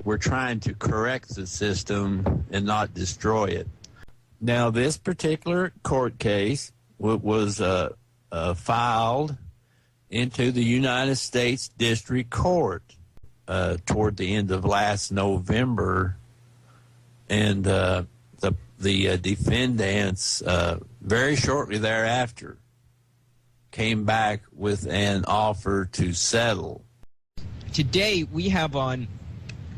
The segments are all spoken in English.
we're trying to correct the system and not destroy it. Now, this particular court case was filed into the United States District Court toward the end of last November, and the defendants very shortly thereafter came back with an offer to settle. Today we have on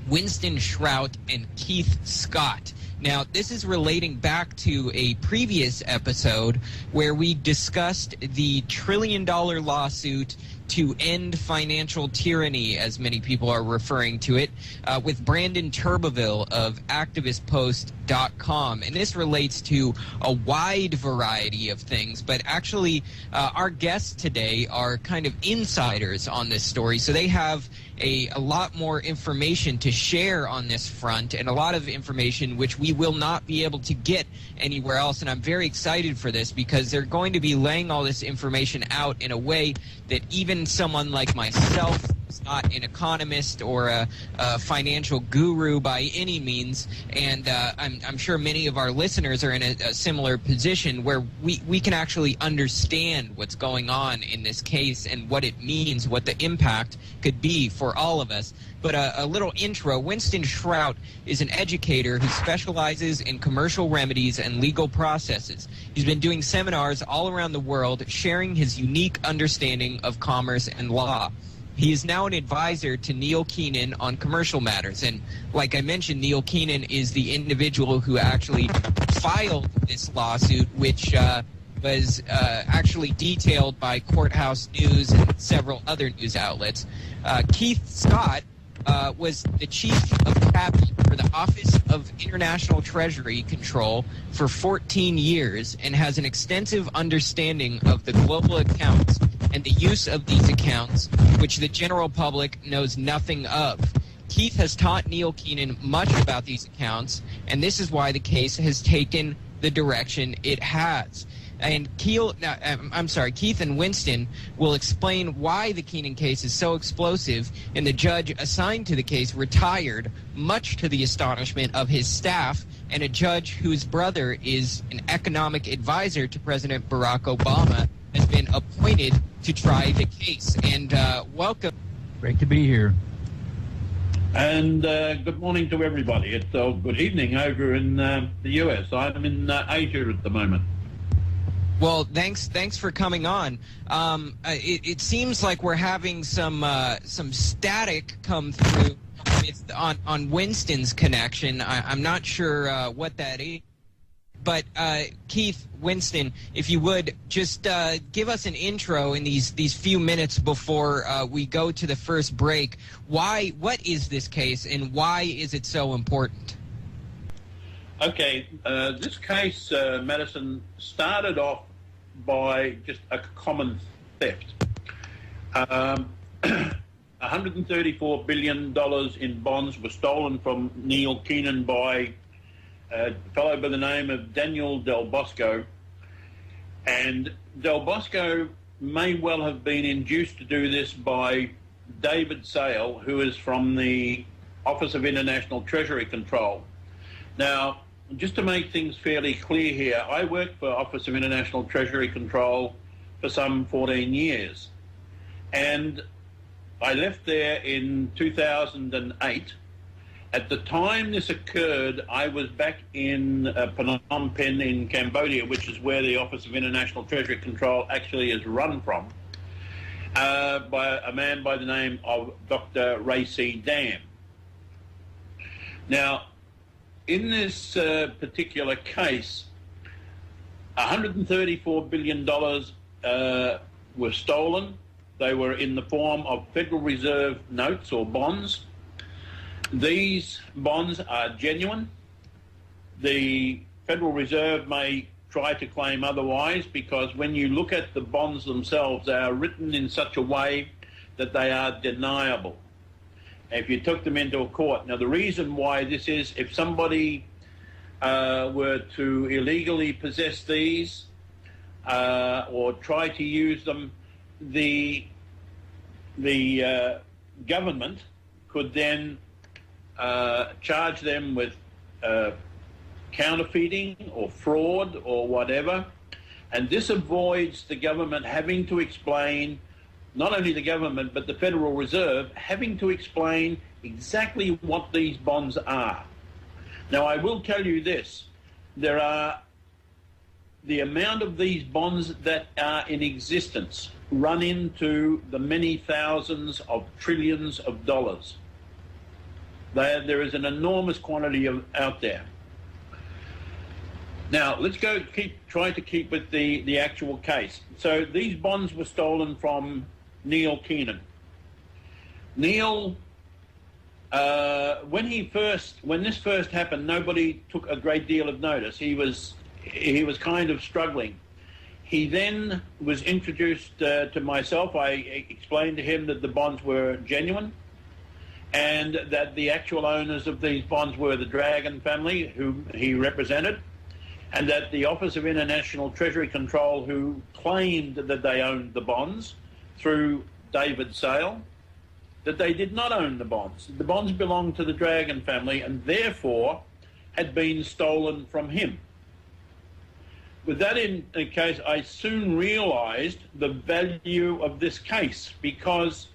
Winston Shrout and Keith Scott. Now, this is relating back to a previous episode where we discussed the trillion-dollar lawsuit to end financial tyranny, as many people are referring to it, with Brandon Turbeville of ActivistPost.com. And this relates to a wide variety of things, but actually our guests today are kind of insiders on this story, so they have a lot more information to share on this front, and a lot of information which we will not be able to get anywhere else. And I'm very excited for this because they're going to be laying all this information out in a way that even someone like myself, who's not an economist or a financial guru by any means, and I'm sure many of our listeners are in a similar position where we can actually understand what's going on in this case and what it means, what the impact could be for all of us. But a little intro. Winston Shrout is an educator who specializes in commercial remedies and legal processes. He's been doing seminars all around the world, sharing his unique understanding of commerce and law. He is now an advisor to Neil Keenan on commercial matters. And like I mentioned, Neil Keenan is the individual who actually filed this lawsuit, which was actually detailed by Courthouse News and several other news outlets. Keith Scott was the chief of cabinet for the Office of International Treasury Control for 14 years and has an extensive understanding of the global accounts and the use of these accounts, which the general public knows nothing of. Keith has taught Neil Keenan much about these accounts, and this is why the case has taken the direction it has. And Keith and Winston will explain why the Keenan case is so explosive, and the judge assigned to the case retired, much to the astonishment of his staff, and a judge whose brother is an economic advisor to President Barack Obama has been appointed to try the case. And welcome. Great to be here. And good morning to everybody. It's good evening over in the US. I'm in Asia at the moment. Well, thanks for coming on. It seems like we're having some static come through on Winston's connection. I'm not sure what that is. But Keith, Winston, if you would just give us an intro in these few minutes before we go to the first break. What is this case, and why is it so important? Okay, this case, Madison, started off by just a common theft. $134 billion in bonds were stolen from Neil Keenan by a fellow by the name of Daniel Del Bosco. And Del Bosco may well have been induced to do this by David Sale, who is from the Office of International Treasury Control. Now, just to make things fairly clear here, I worked for Office of International Treasury Control for some 14 years. And I left there in 2008. At the time this occurred, I was back in Phnom Penh in Cambodia, which is where the Office of International Treasury Control actually is run from, by a man by the name of Dr. Ray C. Dam. Now, in this particular case, $134 billion were stolen. They were in the form of Federal Reserve notes or bonds. These bonds are genuine. The Federal Reserve may try to claim otherwise, because when you look at the bonds themselves, they are written in such a way that they are deniable if you took them into a court. Now, the reason why this is, if somebody were to illegally possess these or try to use them, the government could then charge them with counterfeiting or fraud or whatever. And this avoids the government having to explain, not only the government, but the Federal Reserve having to explain exactly what these bonds are. Now, I will tell you this. There are the amount of these bonds that are in existence run into the many thousands of trillions of dollars. There is an enormous quantity out there. Now, let's try to keep with the actual case. So these bonds were stolen from Neil Keenan. Neil, when this first happened, nobody took a great deal of notice. He was kind of struggling. He then was introduced to myself. I explained to him that the bonds were genuine and that the actual owners of these bonds were the Dragon family, whom he represented, and that the Office of International Treasury Control, who claimed that they owned the bonds through David Sale, that they did not own the bonds. The bonds belonged to the Dragon family and therefore had been stolen from him. With that in case, I soon realised the value of this case, because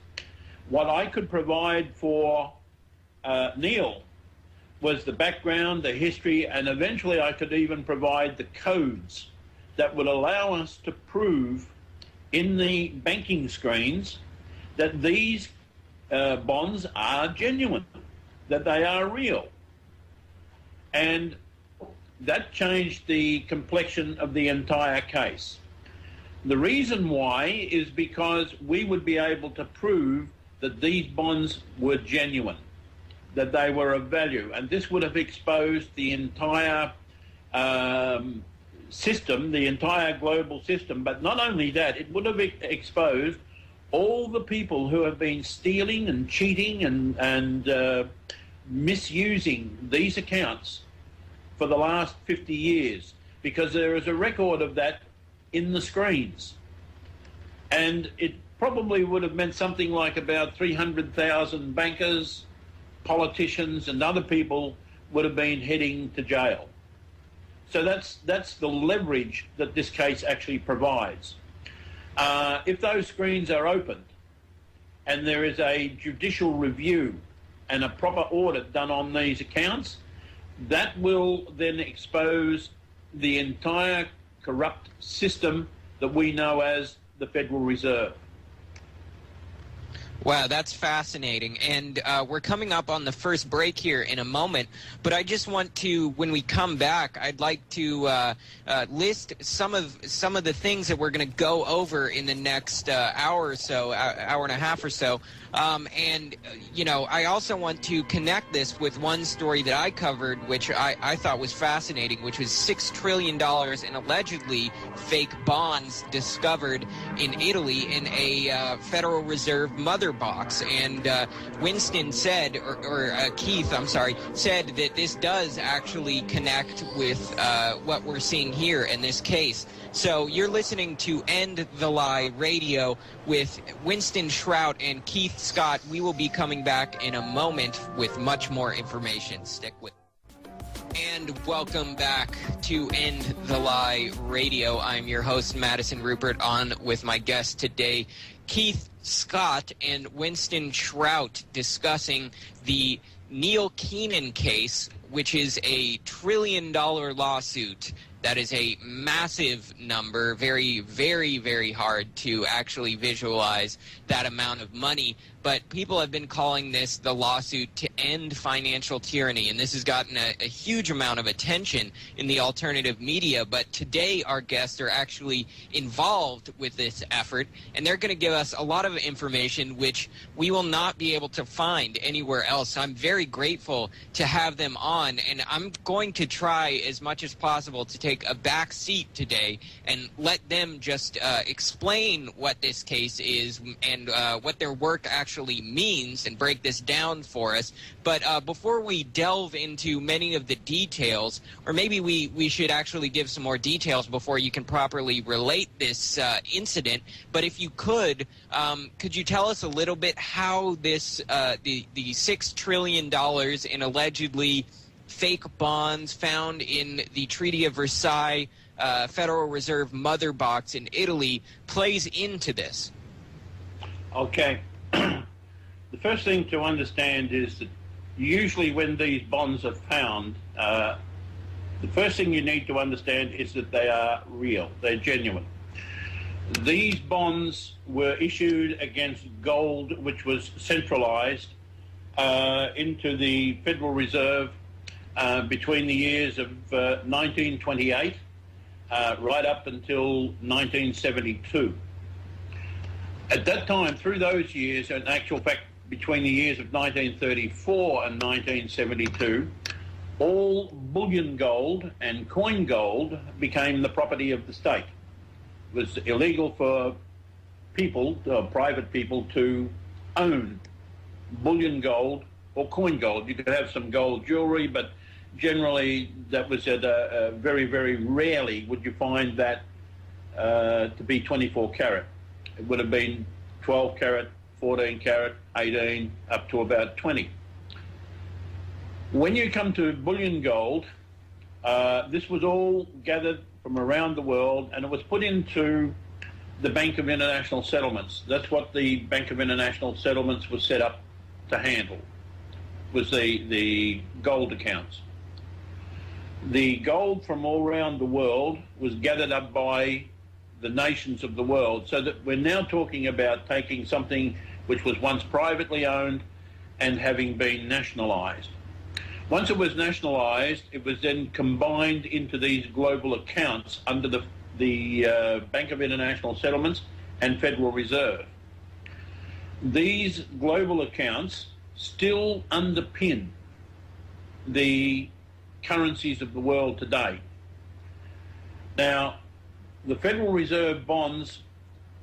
what I could provide for Neil was the background, the history, and eventually I could even provide the codes that would allow us to prove in the banking screens that these bonds are genuine, that they are real. And that changed the complexion of the entire case. The reason why is because we would be able to prove that these bonds were genuine, that they were of value, and this would have exposed the entire system, the entire global system. But not only that, it would have exposed all the people who have been stealing and cheating and misusing these accounts for the last 50 years, because there is a record of that in the screens. And it probably would have meant something like about 300,000 bankers, politicians, and other people would have been heading to jail. So that's the leverage that this case actually provides. If those screens are opened and there is a judicial review and a proper audit done on these accounts, that will then expose the entire corrupt system that we know as the Federal Reserve. Wow, that's fascinating. And we're coming up on the first break here in a moment, but I just want to, when we come back, I'd like to list some of the things that we're going to go over in the next hour or so, hour and a half or so. I also want to connect this with one story that I covered, which I thought was fascinating, which was $6 trillion in allegedly fake bonds discovered in Italy in a Federal Reserve mother box. And Winston said, or Keith, I'm sorry, said that this does actually connect with what we're seeing here in this case. So you're listening to End the Lie Radio with Winston Shrout and Keith Scott. We will be coming back in a moment with much more information. Stick with us. And welcome back to End the Lie Radio. I'm your host, Madison Rupert, on with my guest today, Keith Scott and Winston Shrout, discussing the Neil Keenan case, which is a $1 trillion lawsuit. That is a massive number, very, very, very hard to actually visualize that amount of money. But people have been calling this the lawsuit to end financial tyranny, and this has gotten a huge amount of attention in the alternative media. But today our guests are actually involved with this effort, and they're going to give us a lot of information which we will not be able to find anywhere else. I'm very grateful to have them on. on, and I'm going to try as much as possible to take a back seat today and let them just explain what this case is and what their work actually means and break this down for us. But before we delve into many of the details, or maybe we should actually give some more details before you can properly relate this incident, but if you could you tell us a little bit how this the $6 trillion in allegedly fake bonds found in the Treaty of Versailles Federal Reserve mother box in Italy plays into this? Okay. The first thing to understand is that usually when these bonds are found, the first thing you need to understand is that they are real, they're genuine. These bonds were issued against gold, which was centralized into the Federal Reserve between the years of 1928 right up until 1972. At that time, through those years, in actual fact, between the years of 1934 and 1972, all bullion gold and coin gold became the property of the state. It was illegal for people, private people, to own bullion gold or coin gold. You could have some gold jewelry, but generally that was at very, very rarely would you find that to be 24 carat. It would have been 12 carat, 14 carat, 18, up to about 20. When you come to bullion gold, this was all gathered from around the world, and it was put into the Bank of International Settlements. That's what the Bank of International Settlements was set up to handle, was the gold accounts. The gold from all around the world was gathered up by the nations of the world, so that we're now talking about taking something which was once privately owned and having been nationalised. Once it was nationalised, it was then combined into these global accounts under the Bank of International Settlements and Federal Reserve. These global accounts still underpin the currencies of the world today. Now, the Federal Reserve bonds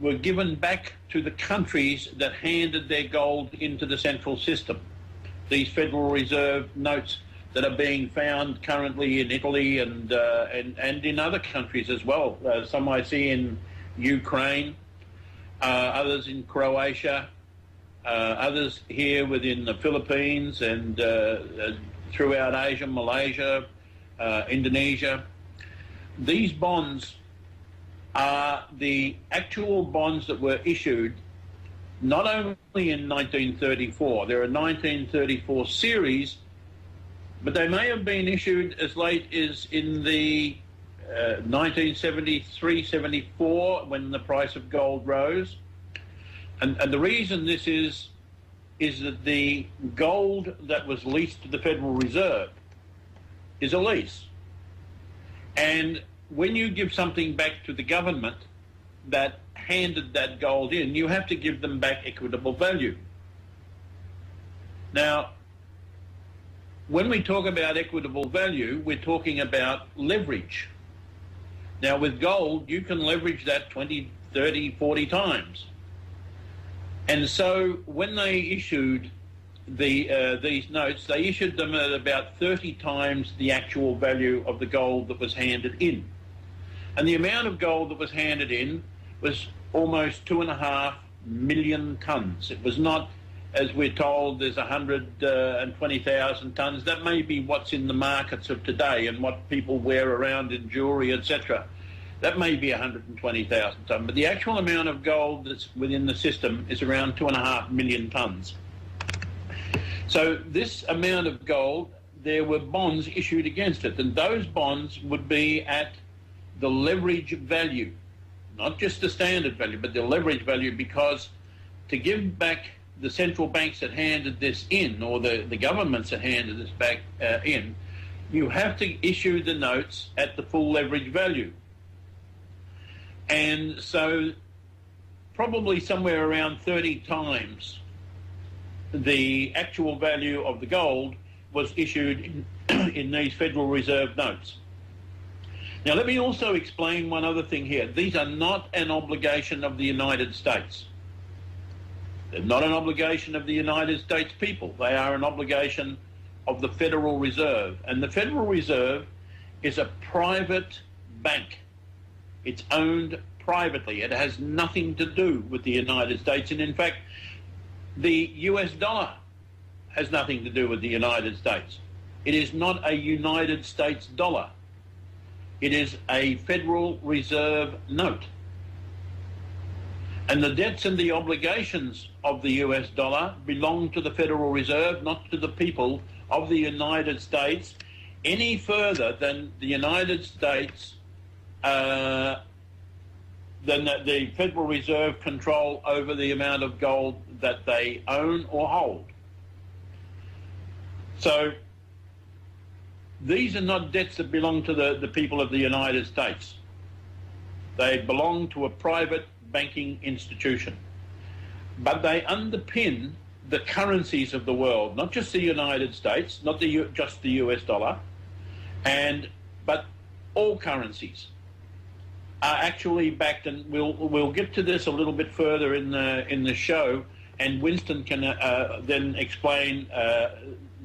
were given back to the countries that handed their gold into the central system. These Federal Reserve notes that are being found currently in Italy and in other countries as well. Some I see in Ukraine, others in Croatia, others here within the Philippines and throughout Asia, Malaysia, Indonesia. These bonds are the actual bonds that were issued not only in 1934, there are 1934 series, but they may have been issued as late as in the 1973, 74, when the price of gold rose. And the reason this is that the gold that was leased to the Federal Reserve is a lease. And when you give something back to the government that handed that gold in, you have to give them back equitable value. Now, when we talk about equitable value, we're talking about leverage. Now, with gold, you can leverage that 20, 30, 40 times. And so when they issued these notes, they issued them at about 30 times the actual value of the gold that was handed in. And the amount of gold that was handed in was almost 2.5 million tonnes. It was not, as we're told, there's 120,000 tonnes. That may be what's in the markets of today and what people wear around in jewellery, etc. That may be 120,000 tonnes, but the actual amount of gold that's within the system is around 2.5 million tonnes. So this amount of gold, there were bonds issued against it, and those bonds would be at the leverage value, not just the standard value, but the leverage value, because to give back the central banks that handed this in, or the governments that handed this back in, you have to issue the notes at the full leverage value. And so probably somewhere around 30 times the actual value of the gold was issued in these Federal Reserve notes. Now, let me also explain one other thing here. These are not an obligation of the United States. They're not an obligation of the United States people. They are an obligation of the Federal Reserve. And the Federal Reserve is a private bank. It's owned privately. It has nothing to do with the United States. And in fact, the US dollar has nothing to do with the United States. It is not a United States dollar. It is a Federal Reserve note. And the debts and the obligations of the US dollar belong to the Federal Reserve, not to the people of the United States, any further than the United States, than the Federal Reserve control over the amount of gold that they own or hold. So these are not debts that belong to the people of the United States. They belong to a private banking institution. But they underpin the currencies of the world, not just the United States, not just the US dollar, but all currencies are actually backed, and we'll get to this a little bit further in the show, and Winston can then explain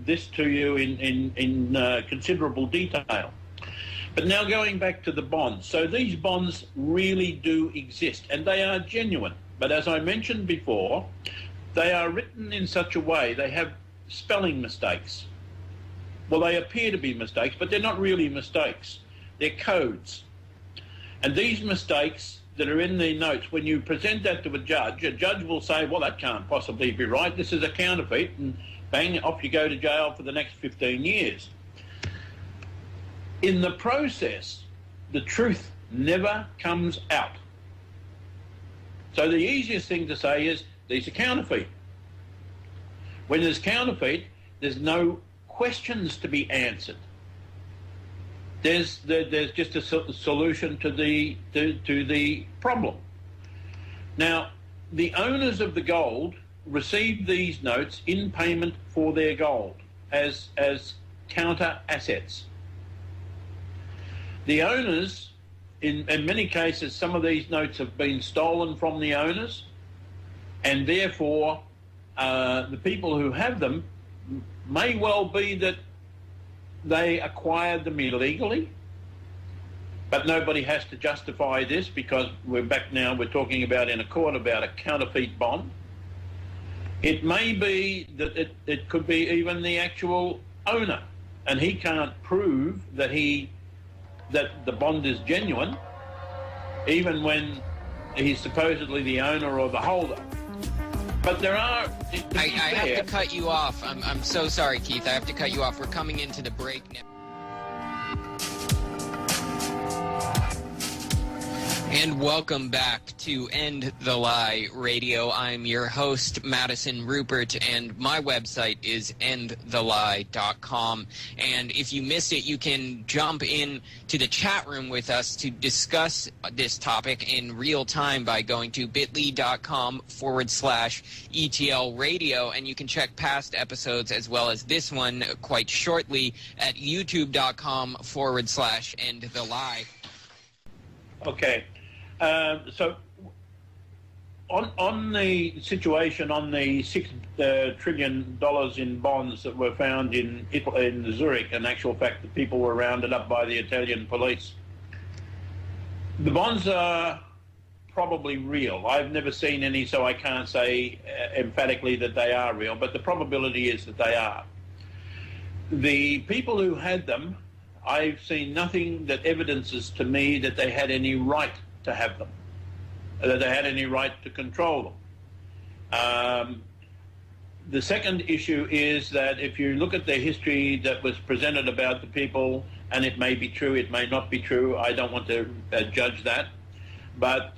this to you in considerable detail. But now going back to the bonds. So these bonds really do exist, and they are genuine. But as I mentioned before, they are written in such a way, they have spelling mistakes. Well, they appear to be mistakes, but they're not really mistakes. They're codes. And these mistakes that are in the notes, when you present that to a judge will say, well, that can't possibly be right. This is a counterfeit, and bang, off you go to jail for the next 15 years. In the process, the truth never comes out. So the easiest thing to say is, these are counterfeit. When there's counterfeit, there's no questions to be answered. There's just a solution to the problem. Now, the owners of the gold receive these notes in payment for their gold as counter assets. The owners, in many cases, some of these notes have been stolen from the owners, and therefore the people who have them may well be that they acquired them illegally, but nobody has to justify this because we're talking about in a court about a counterfeit bond. It may be that it could be even the actual owner, and he can't prove that the bond is genuine, even when he's supposedly the owner or the holder. But there are... I have to cut you off. I'm so sorry, Keith. I have to cut you off. We're coming into the break now. And welcome back to End the Lie Radio. I'm your host, Madison Rupert, and my website is endthelie.com. And if you missed it, you can jump in to the chat room with us to discuss this topic in real time by going to bit.ly/ETL Radio. And you can check past episodes as well as this one quite shortly at youtube.com/endthelie. Okay. So on the situation on the $6 trillion in bonds that were found in Zurich, in actual fact, the people were rounded up by the Italian police. The bonds are probably real. I've never seen any, so I can't say emphatically that they are real, but the probability is that they are. The people who had them, I've seen nothing that evidences to me that they had any right to have them, that they had any right to control them. The second issue is that if you look at the history that was presented about the people, and it may be true, it may not be true, I don't want to judge that, but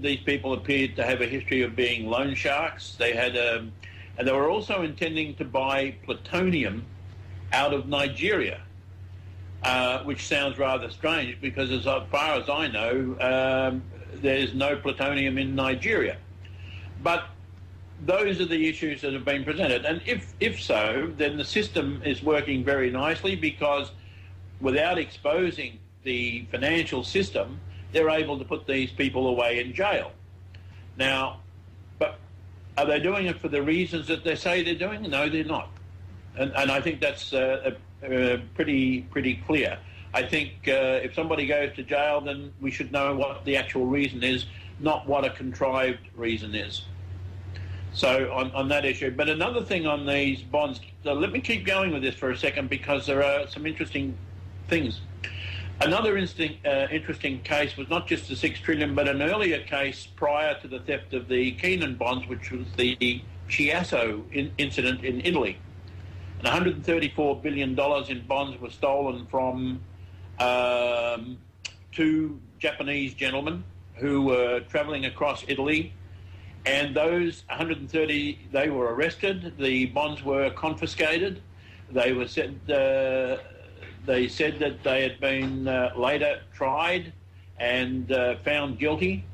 these people appeared to have a history of being loan sharks. They had, and they were also intending to buy plutonium out of Nigeria. Which sounds rather strange because as far as I know, there's no plutonium in Nigeria. But those are the issues that have been presented. And if so, then the system is working very nicely, because without exposing the financial system, they're able to put these people away in jail. Now, but are they doing it for the reasons that they say they're doing? No, they're not. And I think that's pretty clear. I think if somebody goes to jail, then we should know what the actual reason is, not what a contrived reason is. So on that issue. But another thing on these bonds, so let me keep going with this for a second, because there are some interesting things. Another interesting case was not just the $6 trillion, but an earlier case prior to the theft of the Keenan bonds, which was the Chiasso incident in Italy. And $134 billion in bonds were stolen from two Japanese gentlemen who were travelling across Italy. And those 130, they were arrested. The bonds were confiscated. They were said that they had been later tried and found guilty.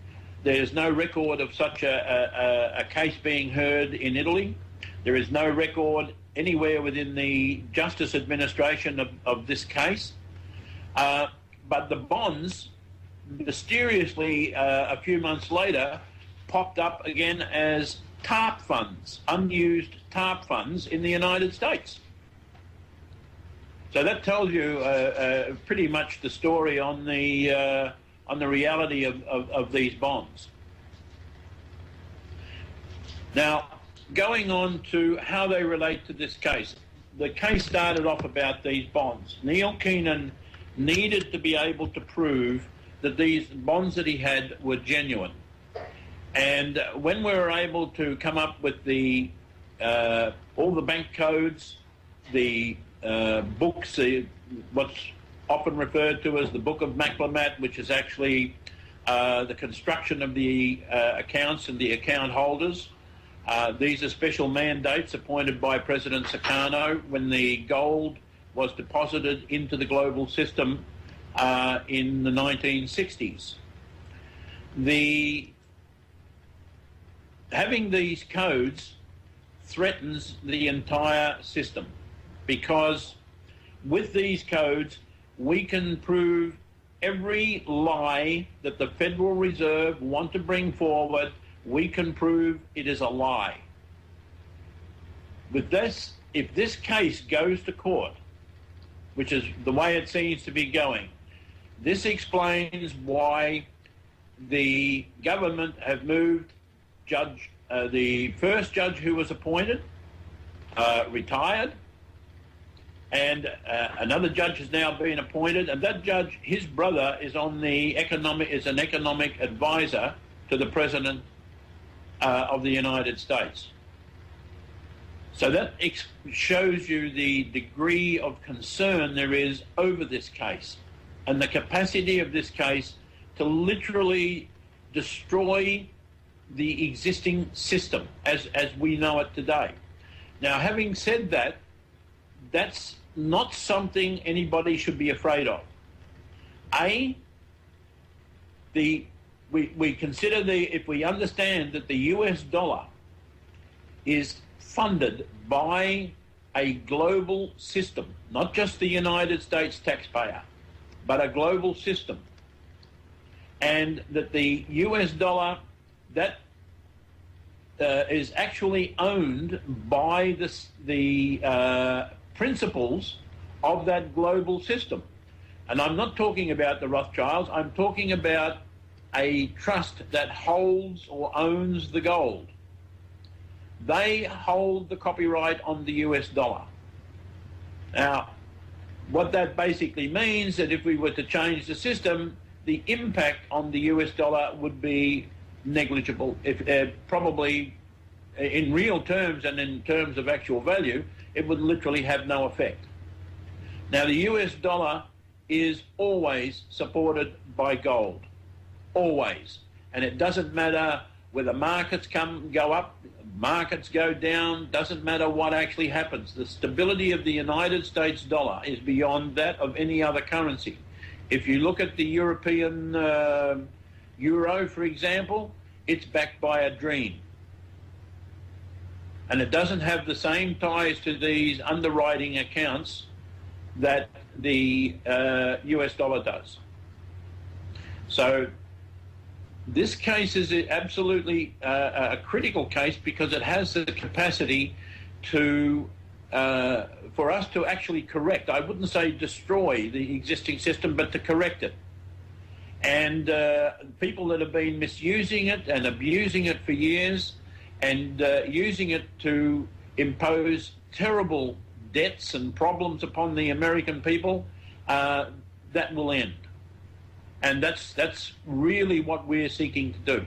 There's no record of such a case being heard in Italy. There is no record anywhere within the Justice Administration of this case. But the bonds, mysteriously, a few months later, popped up again as TARP funds, unused TARP funds in the United States. So that tells you pretty much the story on the reality of these bonds. Now, going on to how they relate to this case. The case started off about these bonds. Neil Keenan needed to be able to prove that these bonds that he had were genuine. And when we were able to come up with the all the bank codes, the books, what's often referred to as the Book of Maclumat, which is actually the construction of the accounts and the account holders. These are special mandates appointed by President Sukarno when the gold was deposited into the global system in the 1960s. Having these codes threatens the entire system, because with these codes we can prove every lie that the Federal Reserve want to bring forward. We can prove it is a lie. With this, if this case goes to court, which is the way it seems to be going, this explains why the government have moved the first judge who was appointed retired, and another judge has now been appointed, and that judge, his brother, is an economic advisor to the President of the United States. So that shows you the degree of concern there is over this case, and the capacity of this case to literally destroy the existing system as we know it today. Now, having said that, that's not something anybody should be afraid of. We consider if we understand that the US dollar is funded by a global system, not just the United States taxpayer, but a global system, and that the US dollar that is actually owned by the principles of that global system. And I'm not talking about the Rothschilds, I'm talking about a trust that holds or owns the gold. They hold the copyright on the US dollar. Now, what that basically means that if we were to change the system, the impact on the US dollar would be negligible. Probably in real terms and in terms of actual value, it would literally have no effect. Now, the US dollar is always supported by gold, always. And it doesn't matter whether markets go up, markets go down, doesn't matter what actually happens. The stability of the United States dollar is beyond that of any other currency. If you look at the European euro, for example, it's backed by a dream. And it doesn't have the same ties to these underwriting accounts that the US dollar does. So this case is absolutely a critical case because it has the capacity to for us to actually correct. I wouldn't say destroy the existing system, but to correct it. And people that have been misusing it and abusing it for years and using it to impose terrible debts and problems upon the American people, that will end. And that's really what we're seeking to do.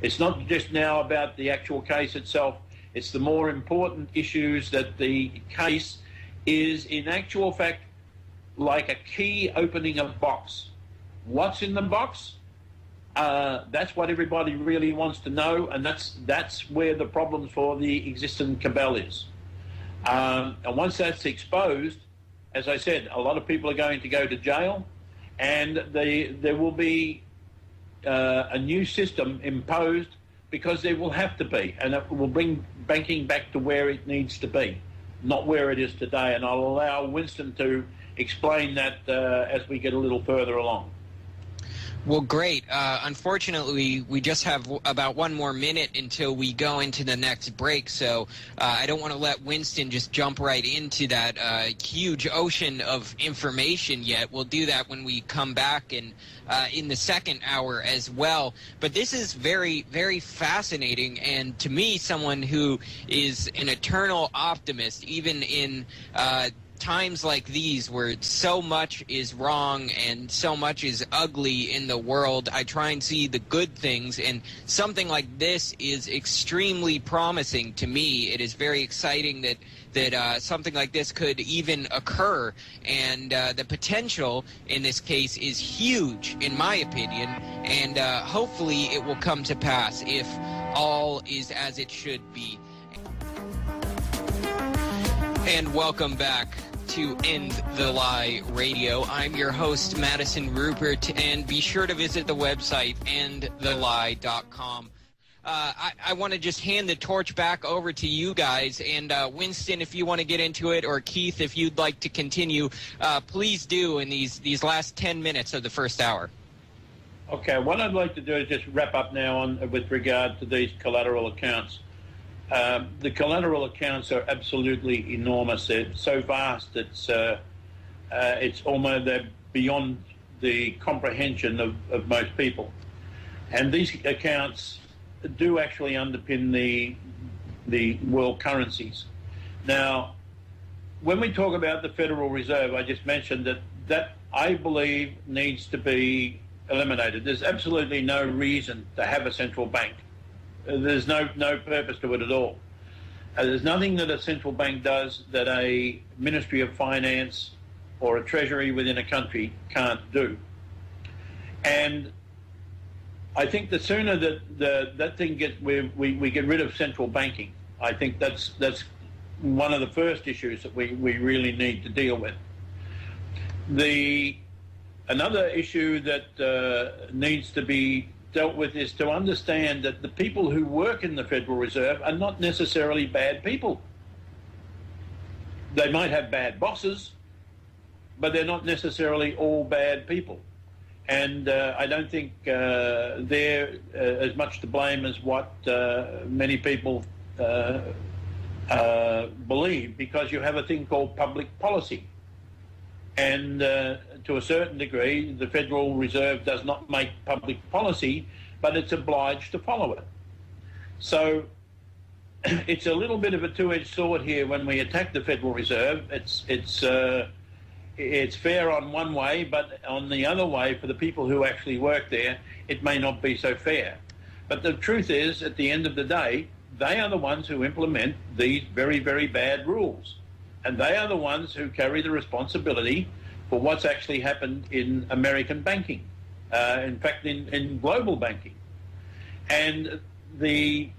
It's not just now about the actual case itself. It's the more important issues that the case is, in actual fact, like a key opening a box. What's in the box? That's what everybody really wants to know, and that's where the problems for the existing cabal is. And once that's exposed, as I said, a lot of people are going to go to jail, and there will be a new system imposed because there will have to be, and it will bring banking back to where it needs to be, not where it is today. And I'll allow Winston to explain that as we get a little further along. Well, great. Unfortunately, we just have about one more minute until we go into the next break, so I don't want to let Winston just jump right into that huge ocean of information yet. We'll do that when we come back and in the second hour as well. But this is very, very fascinating, and to me, someone who is an eternal optimist, even in times like these where so much is wrong and so much is ugly in the world, I try and see the good things, and something like this is extremely promising to me. It is very exciting that something like this could even occur, and the potential in this case is huge, in my opinion, and hopefully it will come to pass if all is as it should be. And welcome back to End the Lie Radio. I'm your host, Madison Rupert, and be sure to visit the website, endthelie.com. I want to just hand the torch back over to you guys, and Winston, if you want to get into it, or Keith, if you'd like to continue, please do in these last 10 minutes of the first hour. Okay, what I'd like to do is just wrap up now with regard to these collateral accounts. The collateral accounts are absolutely enormous. They're so vast it's almost they're beyond the comprehension of most people. And these accounts do actually underpin the world currencies. Now, when we talk about the Federal Reserve, I just mentioned that I believe needs to be eliminated. There's absolutely no reason to have a central bank. There's no purpose to it at all. There's nothing that a central bank does that a Ministry of Finance or a Treasury within a country can't do. And I think the sooner that thing we get rid of central banking, I think that's one of the first issues that we really need to deal with. Another issue that needs to be dealt with is to understand that the people who work in the Federal Reserve are not necessarily bad people. They might have bad bosses, but they're not necessarily all bad people. And I don't think they're as much to blame as what many people believe, because you have a thing called public policy. And to a certain degree, the Federal Reserve does not make public policy, but it's obliged to follow it. So it's a little bit of a two-edged sword here when we attack the Federal Reserve. It's fair on one way, but on the other way, for the people who actually work there, it may not be so fair. But the truth is, at the end of the day, they are the ones who implement these very, very bad rules. And they are the ones who carry the responsibility for what's actually happened in American banking, in fact, in global banking. And you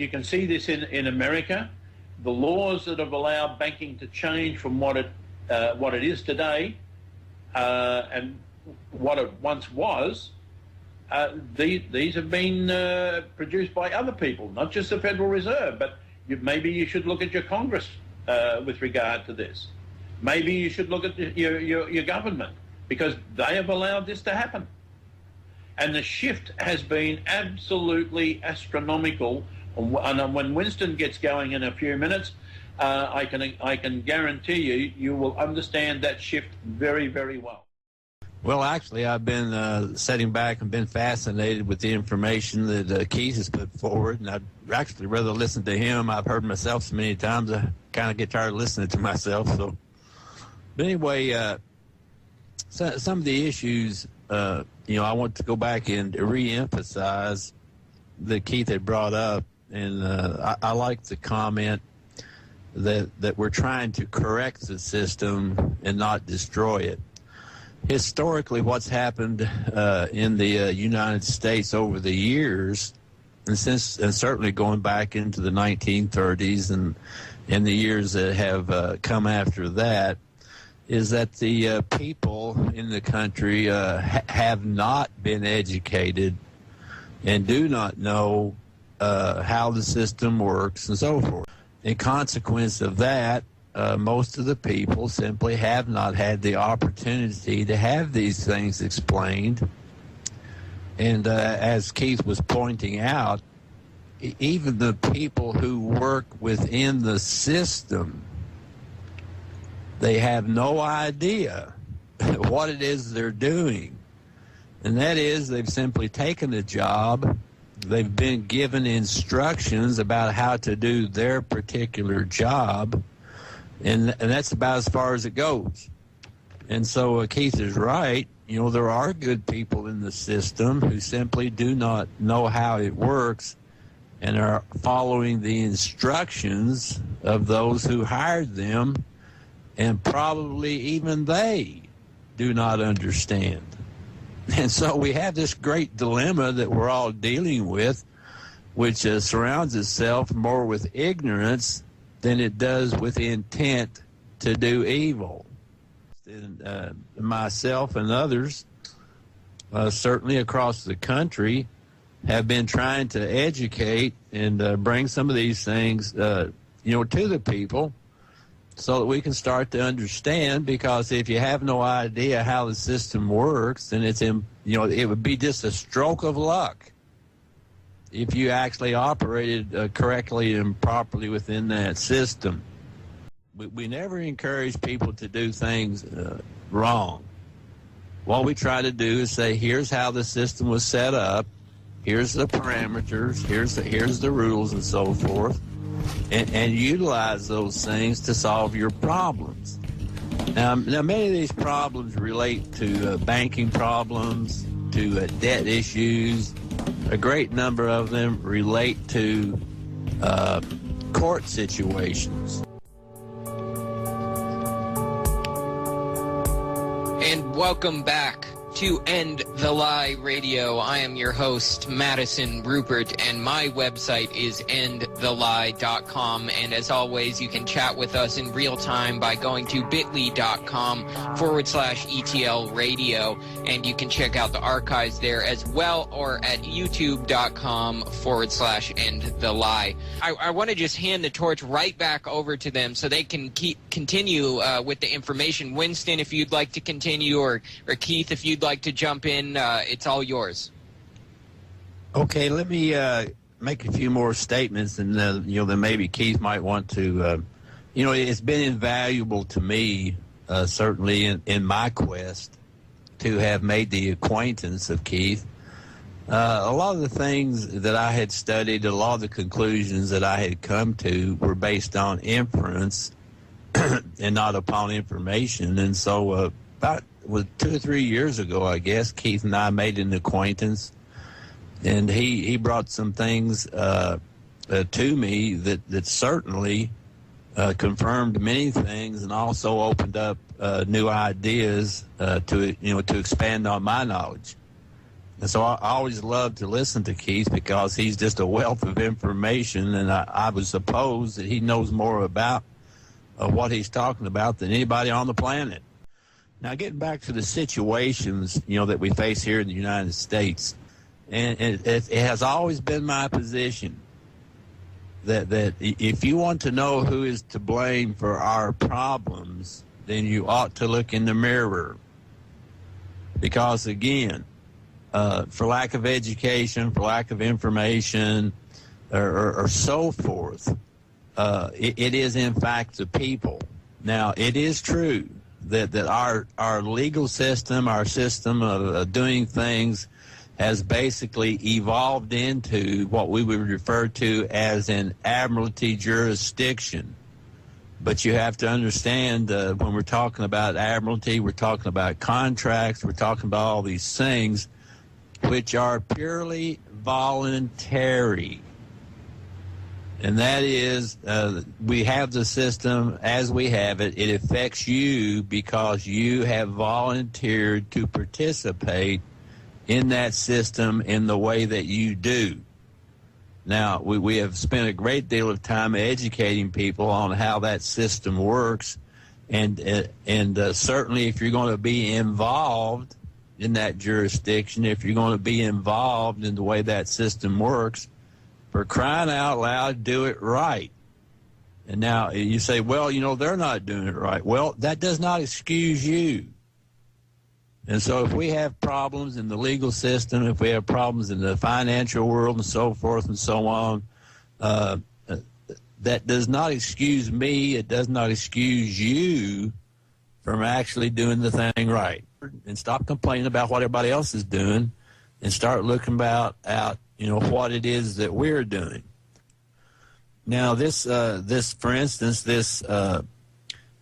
can see this in America. The laws that have allowed banking to change from what it is today and what it once was these have been produced by other people, not just the Federal Reserve, but maybe you should look at your Congress with regard to this. Maybe you should look at your government, because they have allowed this to happen. And the shift has been absolutely astronomical. And when Winston gets going in a few minutes, I can guarantee you will understand that shift very, very well. Well, actually, I've been sitting back and been fascinated with the information that Keith has put forward, and I'd actually rather listen to him. I've heard myself so many times, I kind of get tired of listening to myself. So, but anyway, some of the issues, I want to go back and re-emphasize that Keith had brought up, and I like the comment that we're trying to correct the system and not destroy it. Historically, what's happened in the United States over the years, and certainly going back into the 1930s and the years that have come after that, is that the people in the country have not been educated and do not know how the system works and so forth. In consequence of that, most of the people simply have not had the opportunity to have these things explained. And as Keith was pointing out, even the people who work within the system, they have no idea what it is they're doing. And that is, they've simply taken a job, they've been given instructions about how to do their particular job, and that's about as far as it goes. And so Keith is right. There are good people in the system who simply do not know how it works and are following the instructions of those who hired them, and probably even they do not understand. And so we have this great dilemma that we're all dealing with, which surrounds itself more with ignorance than it does with intent to do evil. And, myself and others, certainly across the country, have been trying to educate and bring some of these things, to the people, so that we can start to understand. Because if you have no idea how the system works, then it would be just a stroke of luck if you actually operated correctly and properly within that system. We never encourage people to do things wrong. What we try to do is say, here's how the system was set up, here's the parameters, here's the rules and so forth, and utilize those things to solve your problems. Now, many of these problems relate to banking problems, to debt issues. A great number of them relate to court situations. And welcome back to End the Lie Radio. I am your host, Madison Rupert, and my website is endthelie.com. And as always, you can chat with us in real time by going to bit.ly.com/ETL radio. And you can check out the archives there as well, or at youtube.com/endthelie. I want to just hand the torch right back over to them so they can continue with the information. Winston, if you'd like to continue, or Keith, if you'd like to jump in, it's all yours. Okay, let me make a few more statements, and then maybe Keith might want to. It's been invaluable to me, certainly in my quest to have made the acquaintance of Keith. A lot of the things that I had studied, a lot of the conclusions that I had come to were based on inference and not upon information. And so about 2 or 3 years ago, I guess, Keith and I made an acquaintance, and he brought some things to me that certainly confirmed many things, and also opened up new ideas to expand on my knowledge. And so I always love to listen to Keith, because he's just a wealth of information, and I would suppose that he knows more about what he's talking about than anybody on the planet. Now, getting back to the situations, that we face here in the United States, And it has always been my position that if you want to know who is to blame for our problems, then you ought to look in the mirror. Because, again, for lack of education, for lack of information, or so forth, it is, in fact, the people. Now, it is true that our legal system, our system of doing things, has basically evolved into what we would refer to as an admiralty jurisdiction. But you have to understand, when we're talking about admiralty, we're talking about contracts, we're talking about all these things which are purely voluntary. And that is, we have the system as we have it. It affects you because you have volunteered to participate in that system in the way that you do. Now, we have spent a great deal of time educating people on how that system works, and certainly if you're going to be involved in that jurisdiction, if you're going to be involved in the way that system works, for crying out loud, do it right. And now you say, well, they're not doing it right. Well, that does not excuse you. And so if we have problems in the legal system, if we have problems in the financial world and so forth and so on, that does not excuse me. It does not excuse you from actually doing the thing right. And stop complaining about what everybody else is doing and start looking out what it is that we're doing. Now, this for instance, this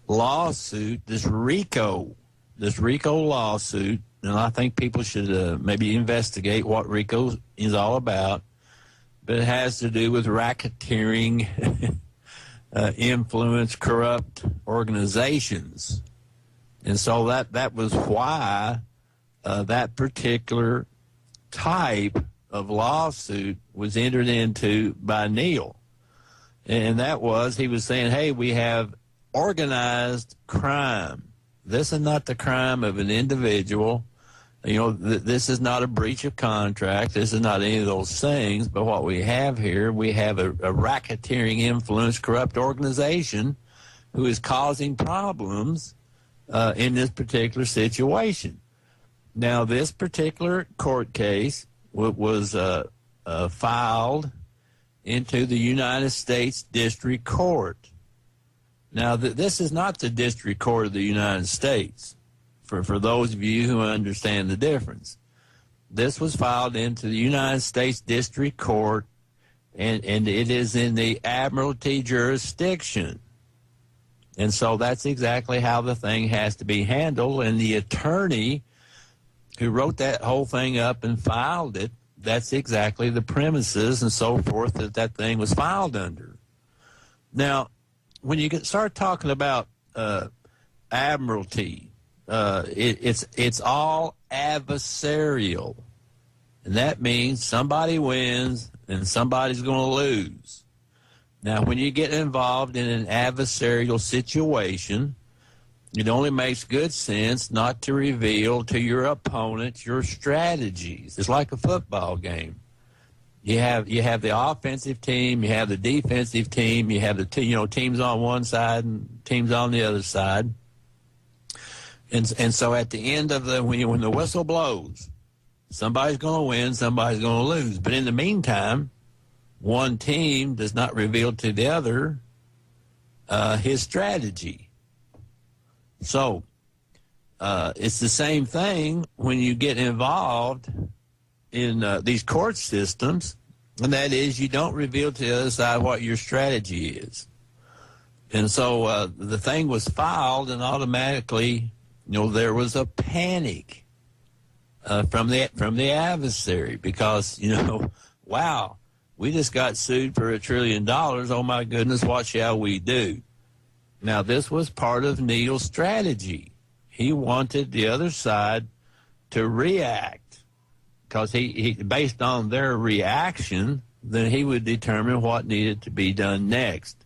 lawsuit, this RICO lawsuit, and I think people should maybe investigate what RICO is all about, but it has to do with racketeering, influence, corrupt organizations. And so that was why that particular type of lawsuit was entered into by Neil. And that was, he was saying, hey, we have organized crime. This is not the crime of an individual. This is not a breach of contract. This is not any of those things. But what we have here, we have a racketeering, influence, corrupt organization who is causing problems in this particular situation. Now, this particular court case was filed into the United States District Court. Now, this is not the District Court of the United States, for those of you who understand the difference. This was filed into the United States District Court, and it is in the admiralty jurisdiction. And so that's exactly how the thing has to be handled, and the attorney who wrote that whole thing up and filed it, that's exactly the premises and so forth that thing was filed under. Now, when you start talking about admiralty, it's all adversarial. And that means somebody wins and somebody's going to lose. Now, when you get involved in an adversarial situation, it only makes good sense not to reveal to your opponent your strategies. It's like a football game. You have the offensive team, you have the defensive team, you have the teams on one side and teams on the other side. And so at the end of when the whistle blows, somebody's going to win, somebody's going to lose. But in the meantime, one team does not reveal to the other his strategy. So it's the same thing when you get involved in these court systems, and that is you don't reveal to the other side what your strategy is. And so the thing was filed, and automatically, there was a panic from the adversary because, wow, we just got sued for $1 trillion. Oh, my goodness, what shall we do? Now, this was part of Neil's strategy. He wanted the other side to react because he based on their reaction, then he would determine what needed to be done next.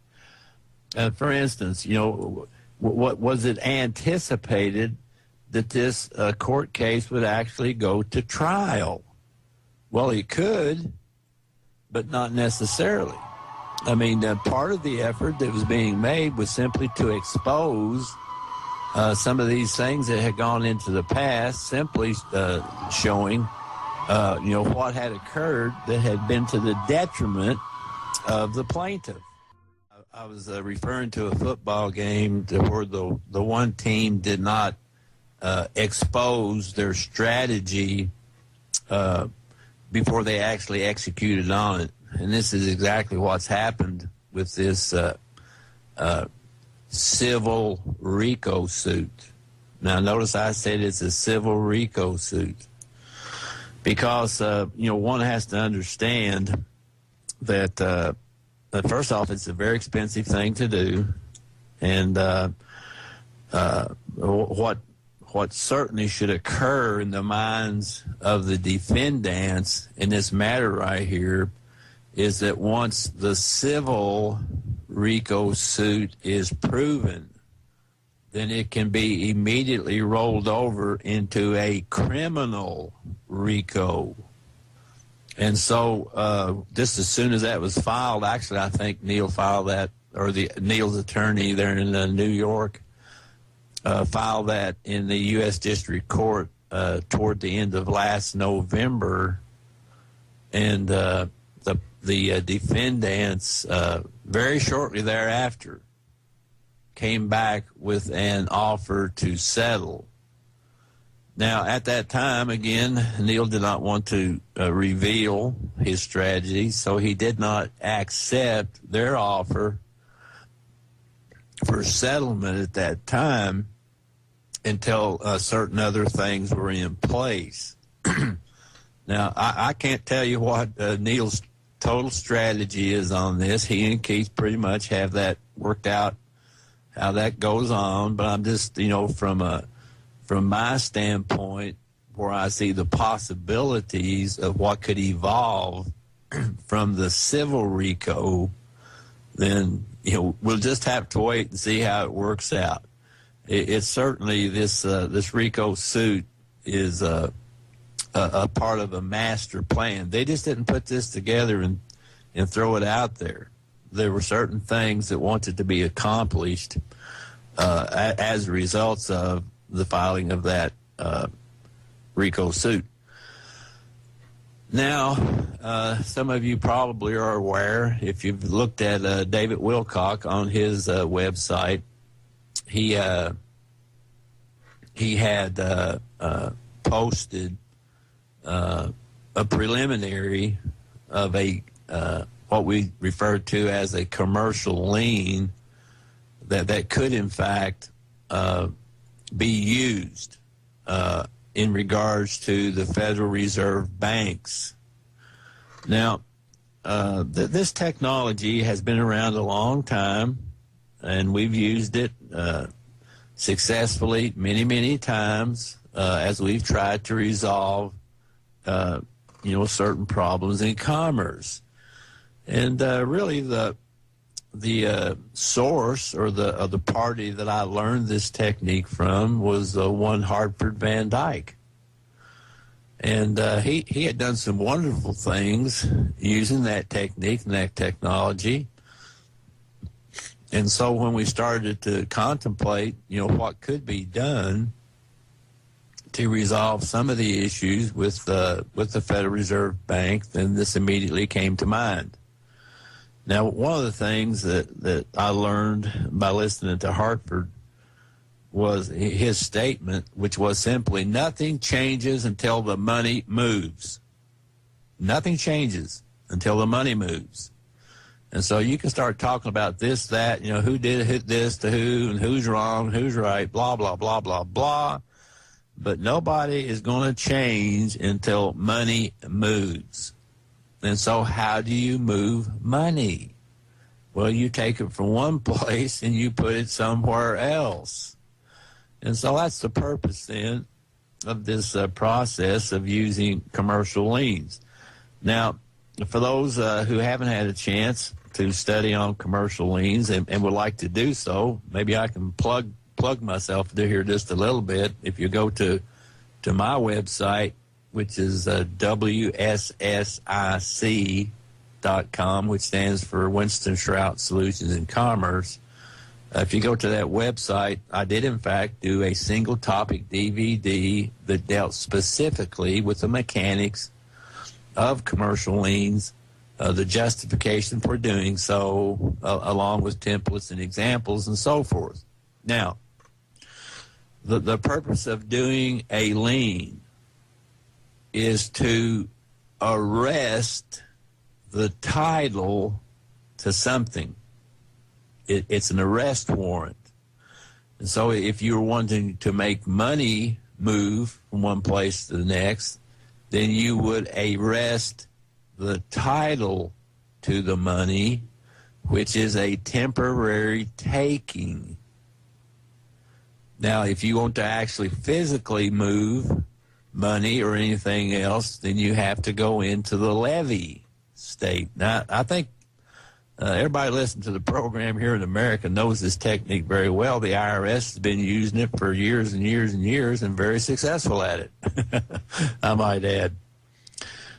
For instance, what was it anticipated that this court case would actually go to trial? Well, he could, but not necessarily. I mean, part of the effort that was being made was simply to expose some of these things that had gone into the past, simply showing, what had occurred that had been to the detriment of the plaintiff. I was referring to a football game where the one team did not expose their strategy before they actually executed on it. And this is exactly what's happened with this civil RICO suit. Now, notice I said it's a civil RICO suit because, one has to understand that, first off, it's a very expensive thing to do. And what certainly should occur in the minds of the defendants in this matter right here is that once the civil RICO suit is proven, then it can be immediately rolled over into a criminal RICO. And so just as soon as that was filed, actually I think Neil filed that, or Neil's attorney there in New York filed that in the U.S. District Court toward the end of last November. And the defendants very shortly thereafter came back with an offer to settle. Now, at that time, again, Neil did not want to reveal his strategy, so he did not accept their offer for settlement at that time until certain other things were in place. Now, I can't tell you what Neil's total strategy is on this. He and Keith pretty much have that worked out, how that goes on. But I'm just, from my standpoint, where I see the possibilities of what could evolve from the civil RICO, then, we'll just have to wait and see how it works out. It's certainly this RICO suit is a part of a master plan. They just didn't put this together and throw it out there. There were certain things that wanted to be accomplished as a result of the filing of that RICO suit. Now, some of you probably are aware, if you've looked at David Wilcock on his website, he had posted a preliminary of a what we refer to as a commercial lien that could in fact be used in regards to the Federal Reserve banks. Now, this technology has been around a long time, and we've used it successfully many times as we've tried to resolve certain problems in commerce. And really the source or the party that I learned this technique from was one Hartford Van Dyke. And he had done some wonderful things using that technique and that technology. And so when we started to contemplate, what could be done to resolve some of the issues with the Federal Reserve Bank, then this immediately came to mind. Now, one of the things that I learned by listening to Hartford was his statement, which was simply, nothing changes until the money moves. Nothing changes until the money moves. And so you can start talking about this, that, who did hit this to who, and who's wrong, who's right, blah, blah, blah, blah, blah. But nobody is going to change until money moves. And so how do you move money? Well, you take it from one place and you put it somewhere else. And so that's the purpose then of this process of using commercial liens. Now, for those who haven't had a chance to study on commercial liens and would like to do so, maybe I can plug myself to here just a little bit. If you go to my website, which is WSSIC.com, which stands for Winston Shrout Solutions in Commerce. If you go to that website, I did, in fact, do a single topic DVD that dealt specifically with the mechanics of commercial liens, the justification for doing so, along with templates and examples and so forth. Now, the purpose of doing a lien is to arrest the title to something. It's an arrest warrant. And so if you're wanting to make money move from one place to the next, then you would arrest the title to the money, which is a temporary taking. Now, if you want to actually physically move money or anything else, then you have to go into the levy state. Now, I think everybody listening to the program here in America knows this technique very well. The IRS has been using it for years and years and years and very successful at it, I might add.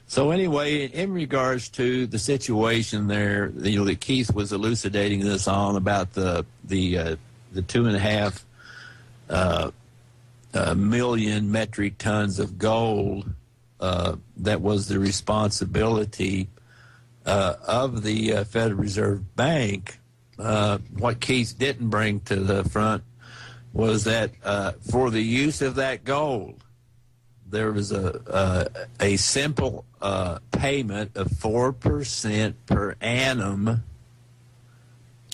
So anyway, in regards to the situation there, that Keith was elucidating this on about the 2.5 million metric tons of gold that was the responsibility of the Federal Reserve Bank. What Keith didn't bring to the front was that for the use of that gold, there was a simple payment of 4% per annum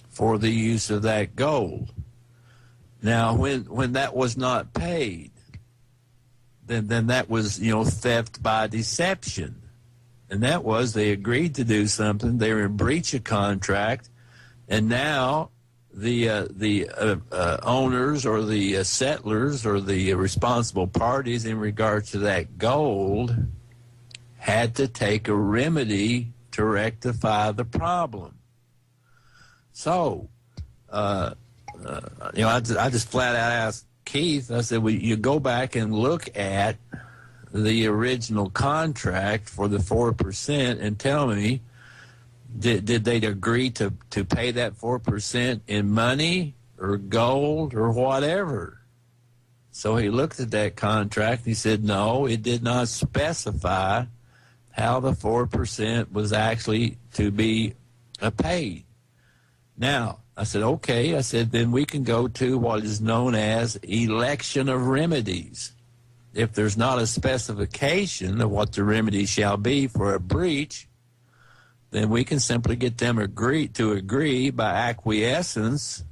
for the use of that gold. Now, when that was not paid, then that was, theft by deception. And that was, they agreed to do something, they were in breach of contract, and now the owners or the settlers or the responsible parties in regards to that gold had to take a remedy to rectify the problem. So, I just flat out asked Keith, I said, well, you go back and look at the original contract for the 4% and tell me, did they agree to pay that 4% in money or gold or whatever? So he looked at that contract and he said, no, it did not specify how the 4% was actually to be paid. Now, I said, okay. I said, then we can go to what is known as election of remedies. If there's not a specification of what the remedy shall be for a breach, then we can simply get them to agree by acquiescence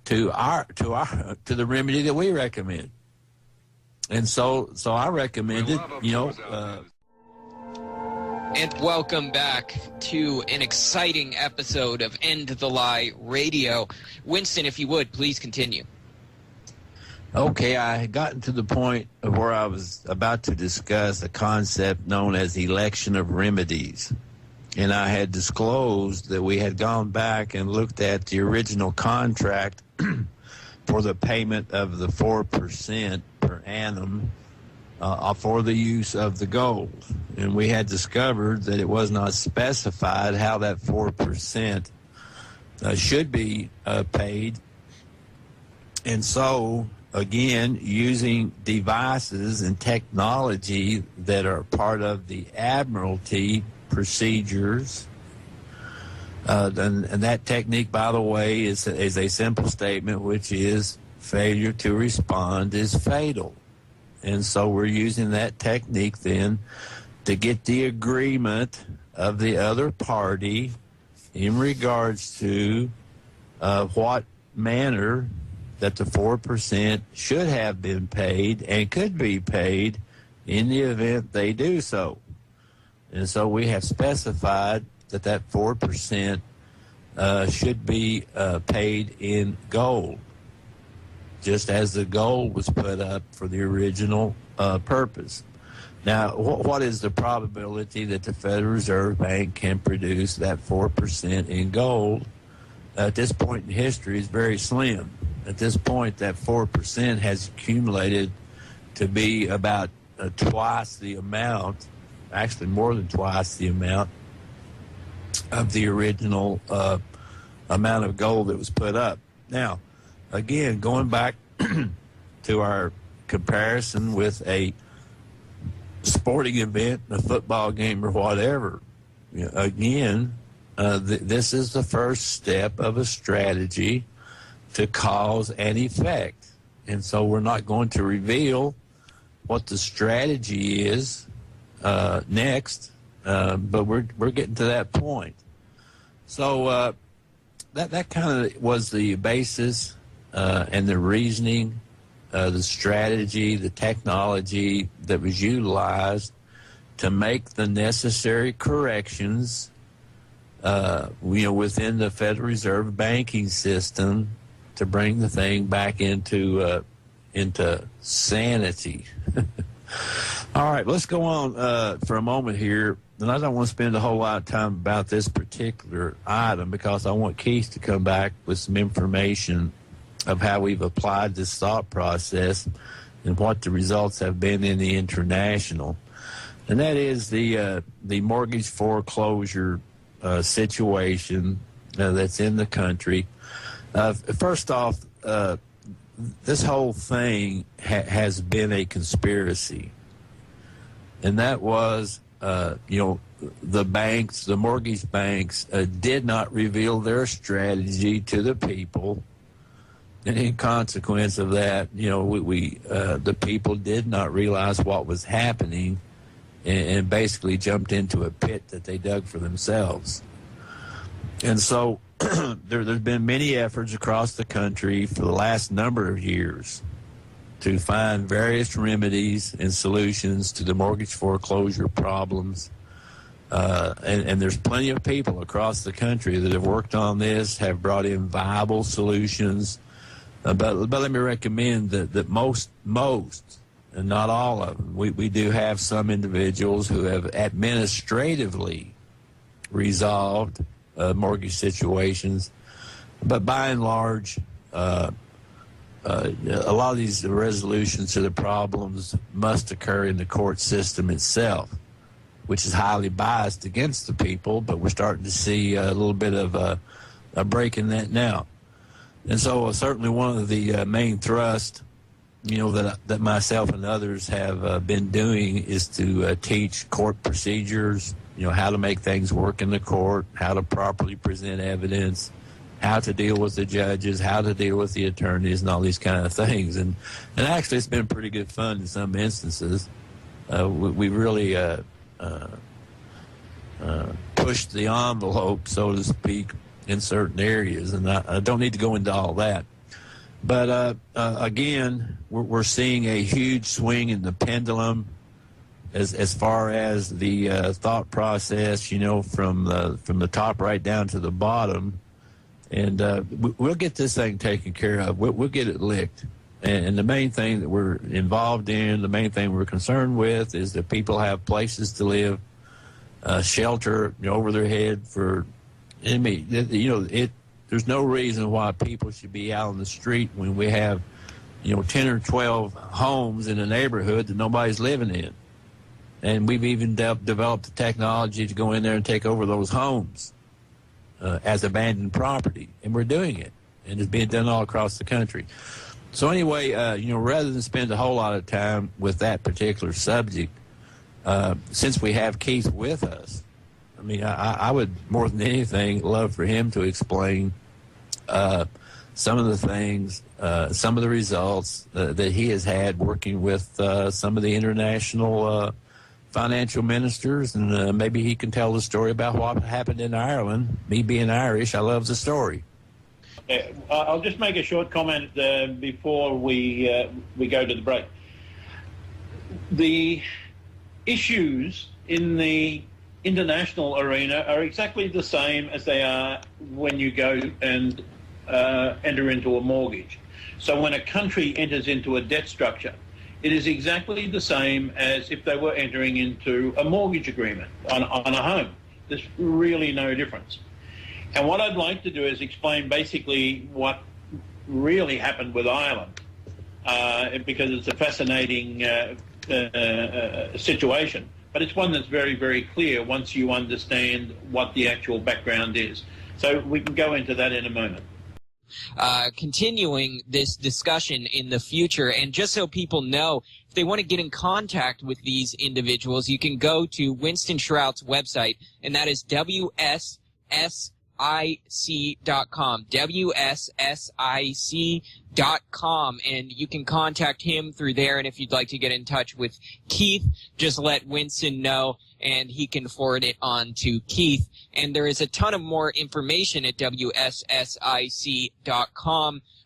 to the remedy that we recommend. And so I recommended, And welcome back to an exciting episode of End the Lie Radio. Winston, if you would, please continue. Okay, I had gotten to the point of where I was about to discuss a concept known as election of remedies. And I had disclosed that we had gone back and looked at the original contract for the payment of the 4% per annum for the use of the gold. And we had discovered that it was not specified how that 4% should be paid. And so, again, using devices and technology that are part of the Admiralty procedures, and that technique, by the way, is a simple statement, which is failure to respond is fatal. And so we're using that technique then to get the agreement of the other party in regards to what manner that the 4% should have been paid and could be paid in the event they do so. And so we have specified that 4% should be paid in gold, just as the gold was put up for the original purpose. Now, what is the probability that the Federal Reserve Bank can produce that 4% in gold? At this point in history is very slim. At this point, that 4% has accumulated to be about twice the amount, actually more than twice the amount of the original amount of gold that was put up. Now, again, going back to our comparison with a sporting event, a football game or whatever, again, this is the first step of a strategy to cause and effect. And so we're not going to reveal what the strategy is next, but we're getting to that point. So that kind of was the basis and the reasoning, the strategy, the technology that was utilized to make the necessary corrections, within the Federal Reserve banking system to bring the thing back into sanity. All right, let's go on for a moment here. And I don't want to spend a whole lot of time about this particular item because I want Keith to come back with some information of how we've applied this thought process and what the results have been in the international. And that is the mortgage foreclosure situation that's in the country. First off, this whole thing has been a conspiracy. And that was, the banks, the mortgage banks, did not reveal their strategy to the people. And in consequence of that, the people did not realize what was happening and basically jumped into a pit that they dug for themselves. And so there's been many efforts across the country for the last number of years to find various remedies and solutions to the mortgage foreclosure problems. And there's plenty of people across the country that have worked on this, have brought in viable solutions. But let me recommend that most, and not all of them, we do have some individuals who have administratively resolved mortgage situations. But by and large, a lot of these resolutions to the problems must occur in the court system itself, which is highly biased against the people, but we're starting to see a little bit of a break in that now. And so certainly one of the main thrusts, that myself and others have been doing is to teach court procedures, how to make things work in the court, how to properly present evidence, how to deal with the judges, how to deal with the attorneys, and all these kind of things. And actually, it's been pretty good fun in some instances. We really pushed the envelope, so to speak, in certain areas. And I don't need to go into all that. But again, we're seeing a huge swing in the pendulum as far as the thought process, from the top right down to the bottom. And we'll get this thing taken care of. We'll get it licked. And the main thing that we're involved in, the main thing we're concerned with is that people have places to live, shelter over their head for, there's no reason why people should be out on the street when we have, 10 or 12 homes in a neighborhood that nobody's living in. And we've even developed the technology to go in there and take over those homes as abandoned property. And we're doing it. And it's being done all across the country. So anyway, rather than spend a whole lot of time with that particular subject, since we have Keith with us, I would more than anything love for him to explain some of the things, some of the results that he has had working with some of the international financial ministers, and maybe he can tell the story about what happened in Ireland. Me being Irish, I love the story. I'll just make a short comment before we go to the break. The issues in the international arena are exactly the same as they are when you go and enter into a mortgage. So when a country enters into a debt structure, it is exactly the same as if they were entering into a mortgage agreement on a home. There's really no difference. And what I'd like to do is explain basically what really happened with Ireland, because it's a fascinating situation, but it's one that's very, very clear once you understand what the actual background is. So we can go into that in a moment. Continuing this discussion in the future, and just so people know, if they want to get in contact with these individuals, you can go to Winston Shrout's website, and that is WSSIC.com, WSSIC.com, and you can contact him through there. And if you'd like to get in touch with Keith, just let Winston know, and he can forward it on to Keith. And there is a ton of more information at WSSIC.com,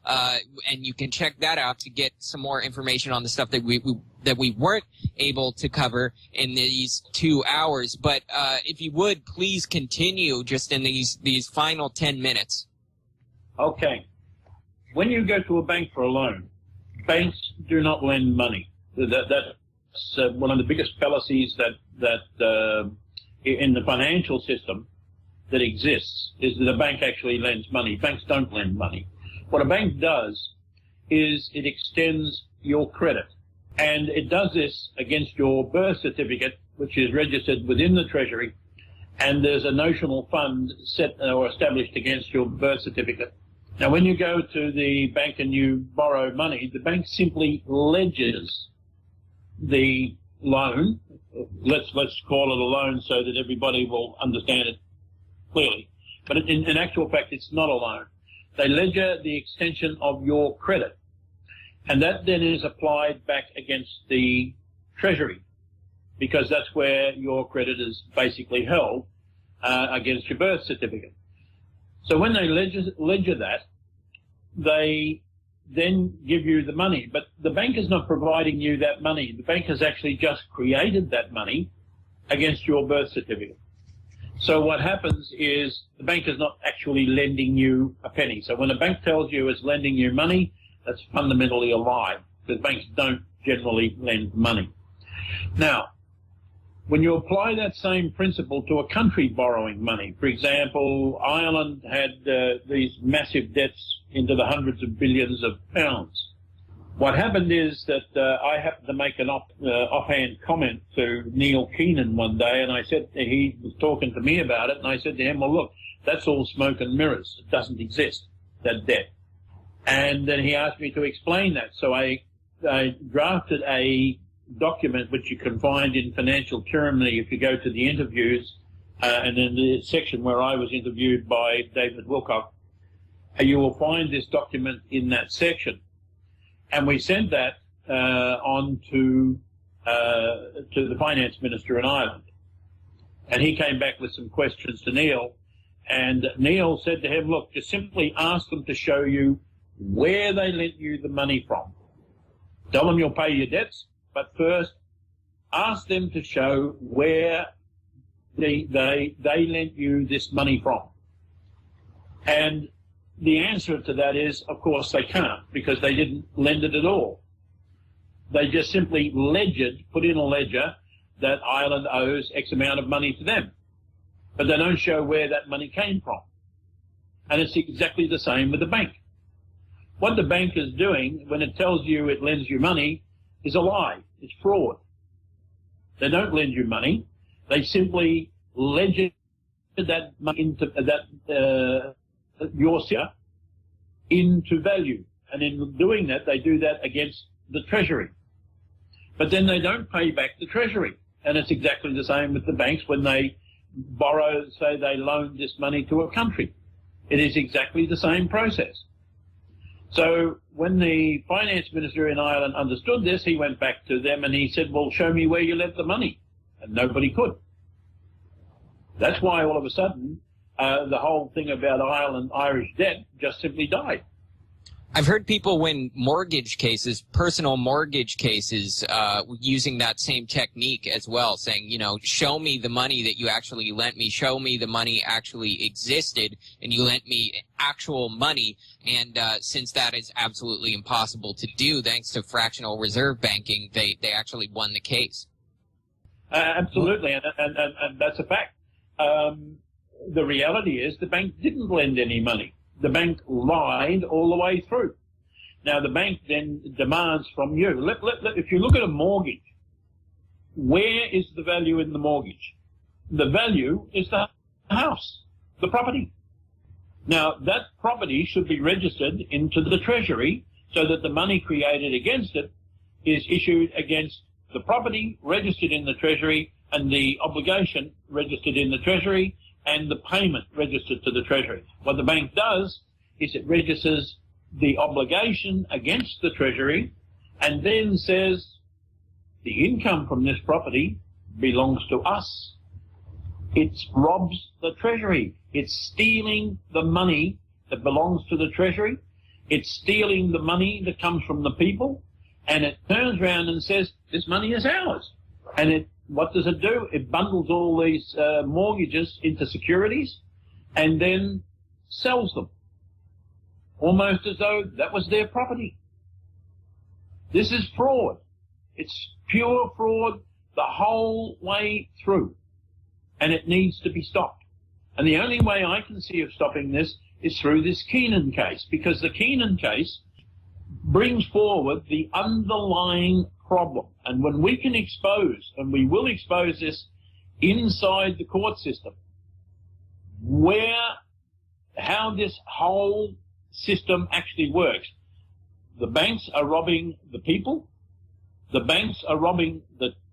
and you can check that out to get some more information on the stuff that we weren't able to cover in these 2 hours. But if you would, please continue just in these final 10 minutes. Okay. When you go to a bank for a loan, banks do not lend money. That's one of the biggest fallacies that in the financial system that exists, is that a bank actually lends money. Banks don't lend money. What a bank does is it extends your credit. And it does this against your birth certificate, which is registered within the Treasury, and there's a notional fund set or established against your birth certificate. Now, when you go to the bank and you borrow money, the bank simply ledgers the loan. Let's call it a loan so that everybody will understand it clearly. But in actual fact, it's not a loan. They ledger the extension of your credit. And that then is applied back against the Treasury, because that's where your credit is basically held against your birth certificate. So when they ledger that, they then give you the money. But the bank is not providing you that money. The bank has actually just created that money against your birth certificate. So what happens is the bank is not actually lending you a penny. So when a bank tells you it's lending you money, that's fundamentally a lie, because banks don't generally lend money. Now, when you apply that same principle to a country borrowing money, for example, Ireland had these massive debts into the hundreds of billions of pounds. What happened is that I happened to make an offhand comment to Neil Keenan one day, and I said, he was talking to me about it, and I said to him, well, look, that's all smoke and mirrors. It doesn't exist, that debt. And then he asked me to explain that. So I drafted a document which you can find in Financial Tyranny if you go to the interviews, and in the section where I was interviewed by David Wilcock, you will find this document in that section. And we sent that on to the finance minister in Ireland. And he came back with some questions to Neil. And Neil said to him, look, just simply ask them to show you where they lent you the money from. Tell them you'll pay your debts, but first ask them to show where they lent you this money from. And the answer to that is, of course, they can't, because they didn't lend it at all. They just simply put in a ledger that Ireland owes X amount of money to them. But they don't show where that money came from. And it's exactly the same with the bank. What the bank is doing when it tells you it lends you money is a lie. It's fraud. They don't lend you money. They simply ledger that money into your share into value. And in doing that, they do that against the Treasury. But then they don't pay back the Treasury. And it's exactly the same with the banks when they borrow, say they loan this money to a country. It is exactly the same process. So when the finance minister in Ireland understood this, he went back to them and he said, well, show me where you lent the money. And nobody could. That's why all of a sudden the whole thing about Irish debt just simply died. I've heard people win mortgage cases, personal mortgage cases, using that same technique as well, saying, you know, show me the money that you actually lent me, show me the money actually existed, and you lent me actual money. And since that is absolutely impossible to do, thanks to fractional reserve banking, they actually won the case. Absolutely, and that's a fact. The reality is the bank didn't lend any money. The bank lied all the way through. Now, the bank then demands from you. If you look at a mortgage, where is the value in the mortgage? The value is the house, the property. Now, that property should be registered into the Treasury so that the money created against it is issued against the property registered in the Treasury and the obligation registered in the Treasury and the payment registered to the Treasury. What the bank does is it registers the obligation against the Treasury and then says the income from this property belongs to us. It robs the Treasury. It's stealing the money that belongs to the Treasury. It's stealing the money that comes from the people. And it turns around and says, this money is ours. And what does it do? It bundles all these mortgages into securities and then sells them, almost as though that was their property. This is fraud. It's pure fraud the whole way through. And it needs to be stopped. And the only way I can see of stopping this is through this Keenan case, because the Keenan case brings forward the underlying problem. And when we can expose, and we will expose this inside the court system, how this whole system actually works. The banks are robbing the people. The banks are robbing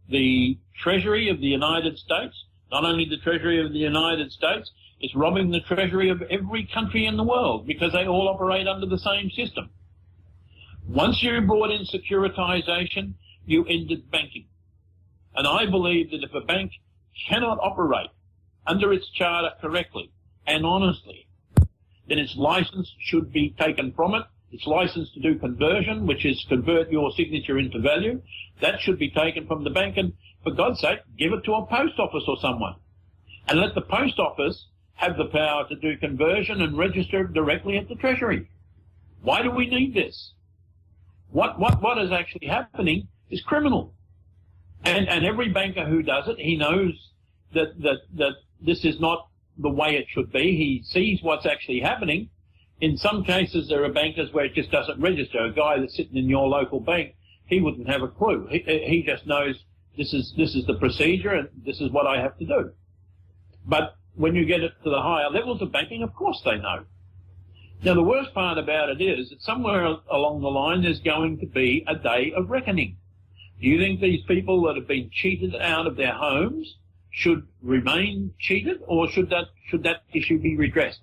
the Treasury of the United States. Not only the Treasury of the United States, it's robbing the Treasury of every country in the world because they all operate under the same system. Once you brought in securitization, you ended banking. And I believe that if a bank cannot operate under its charter correctly and honestly, then its license should be taken from it. Its license to do conversion, which is convert your signature into value, that should be taken from the bank. And for God's sake, give it to a post office or someone. And let the post office have the power to do conversion and register it directly at the Treasury. Why do we need this? What is actually happening is criminal. And every banker who does it, he knows that this is not the way it should be. He sees what's actually happening. In some cases, there are bankers where it just doesn't register. A guy that's sitting in your local bank, he wouldn't have a clue. He just knows this is the procedure and this is what I have to do. But when you get it to the higher levels of banking, of course they know. Now, the worst part about it is that somewhere along the line there's going to be a day of reckoning. Do you think these people that have been cheated out of their homes should remain cheated, or should that issue be redressed?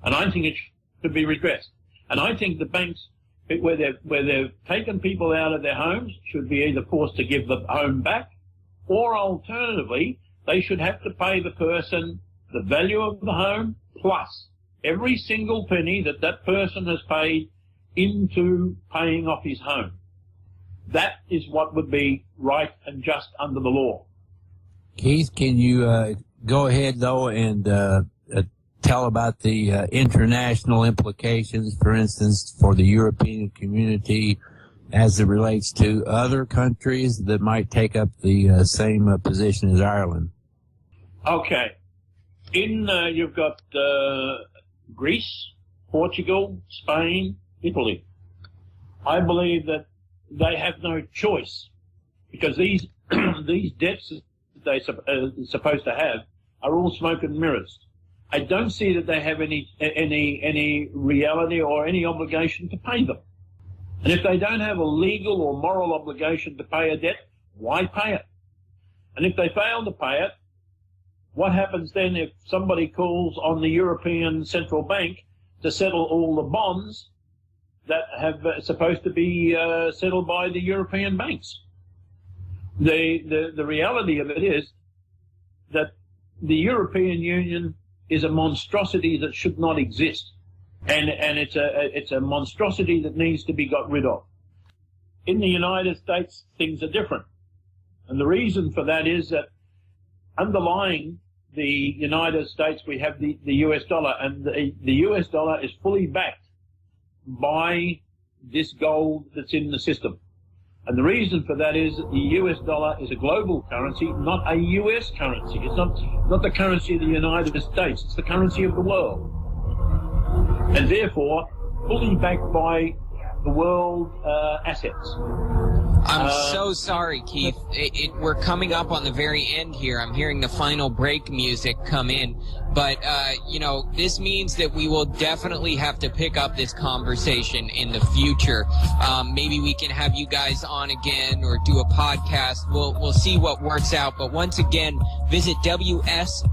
And I think it should be redressed. And I think the banks, where they've taken people out of their homes, should be either forced to give the home back, or alternatively, they should have to pay the person the value of the home plus every single penny that person has paid into paying off his home. That is what would be right and just under the law. Keith, can you go ahead, though, and tell about the international implications, for instance, for the European community as it relates to other countries that might take up the same position as Ireland? Okay. You've got Greece, Portugal, Spain, Italy. I believe that they have no choice because these debts that they're supposed to have are all smoke and mirrors. I don't see that they have any reality or any obligation to pay them. And if they don't have a legal or moral obligation to pay a debt, why pay it? And if they fail to pay it, what happens then if somebody calls on the European Central Bank to settle all the bonds that have supposed to be settled by the European banks? The reality of it is that the European Union is a monstrosity that should not exist, and it's a monstrosity that needs to be got rid of. In the United States, things are different, and the reason for that is that underlying the United States we have the US dollar, and the US dollar is fully backed by this gold that's in the system. And the reason for that is that the US dollar is a global currency, not a US currency. It's not the currency of the United States. It's the currency of the world. And therefore, fully backed by the world assets. I'm so sorry, Keith. We're coming up on the very end here. I'm hearing the final break music come in. But, this means that we will definitely have to pick up this conversation in the future. Maybe we can have you guys on again or do a podcast. We'll see what works out. But once again, visit WSSIC.com.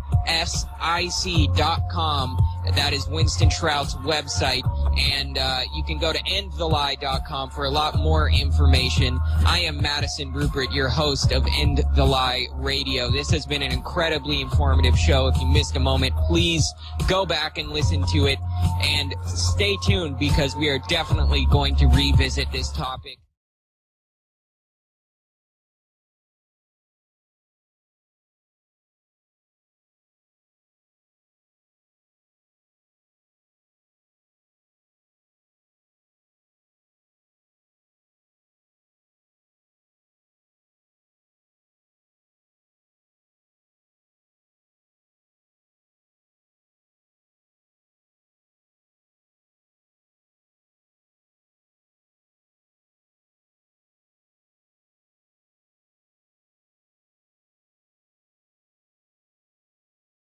That is Winston Trout's website. And you can go to endthelie.com for a lot more information. I am Madison Rupert, your host of End the Lie Radio. This has been an incredibly informative show. If you missed a moment, please go back and listen to it. And stay tuned because we are definitely going to revisit this topic.